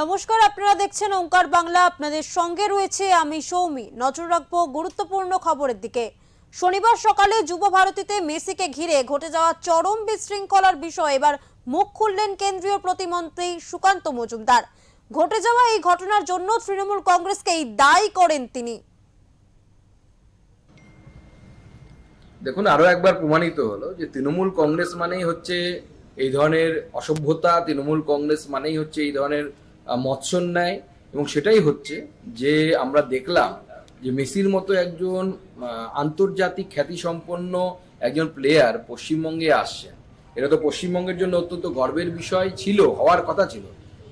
নমস্কার, আপনারা দেখছেন ওঙ্কার বাংলা। আপনাদের সঙ্গে রয়েছে আমি সৌমি। নজর রাখবো গুরুত্বপূর্ণ খবরের দিকে। শনিবার সকালে যুব ভারতীতে মেসিকে ঘিরে ঘটে যাওয়া চরম বিশৃঙ্খলার বিষয়ে এবার মুখ খুললেন কেন্দ্রীয় প্রতিমন্ত্রী সুকান্ত মজুমদার। ঘটে যাওয়া এই ঘটনার জন্য তৃণমূল কংগ্রেসকেই দায়ী করেন তিনি। দেখুন, আরো একবার প্রমাণিত হলো যে তৃণমূল কংগ্রেস মানেই হচ্ছে এই ধরনের অসভ্যতা, তৃণমূল কংগ্রেস মানেই হচ্ছে এই ধরনের মৎসন্যায়। এবং সেটাই হচ্ছে যে আমরা দেখলাম যে মেসির মতো একজন আন্তর্জাতিক খ্যাতিসম্পন্ন একজন প্লেয়ার পশ্চিমবঙ্গে আসছেন। এটা তো পশ্চিমবঙ্গের জন্য অত্যন্ত গর্বের বিষয় ছিল, হওয়ার কথা ছিল।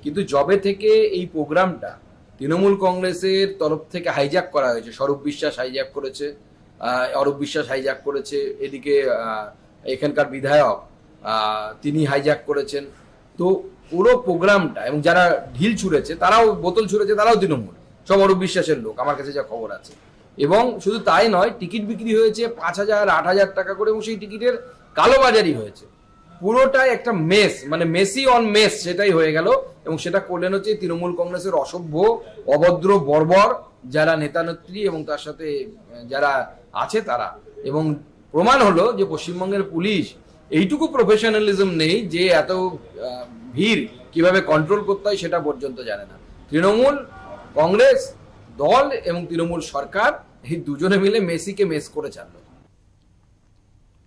কিন্তু যবে থেকে এই প্রোগ্রামটা তৃণমূল কংগ্রেসের তরফ থেকে হাইজ্যাক করা হয়েছে, স্বরূপ বিশ্বাস হাইজ্যাক করেছে, অরূপ বিশ্বাস হাইজ্যাক করেছে, এদিকে এখানকার বিধায়ক তিনি হাইজ্যাক করেছেন। তো পুরো প্রোগ্রামটা, এবং যারা ঢিল ছুঁড়েছে তারাও, বোতল ছুঁড়েছে তারাও তৃণমূল, সব অরূপ বিশ্বাসের লোক, আমার কাছে যা খবর আছে। এবং শুধু তাই নয়, টিকিট বিক্রি হয়েছে 5,000 8,000 টাকা করে, এবং সেই টিকিটের কালোবাজারি হয়েছে। পুরোটাই একটা মেস, মানে মেসি অন মেস সেটাই হয়ে গেল। এবং সেটা করলেন হচ্ছে তৃণমূল কংগ্রেসের অসভ্য, অভদ্র, বর্বর যারা নেতা নেত্রী এবং তার সাথে যারা আছে তারা। এবং প্রমাণ হলো যে পশ্চিমবঙ্গের পুলিশ এইটুকু প্রফেশনালিজম নেই যে এত ভিড় কিভাবে কন্ট্রোল করতে হয় সেটা পর্যন্ত জানে না। তৃণমূল কংগ্রেস দল এবং তৃণমূল সরকার এই দুজনে মিলে মেসিকে মেস করে ছাড়লো।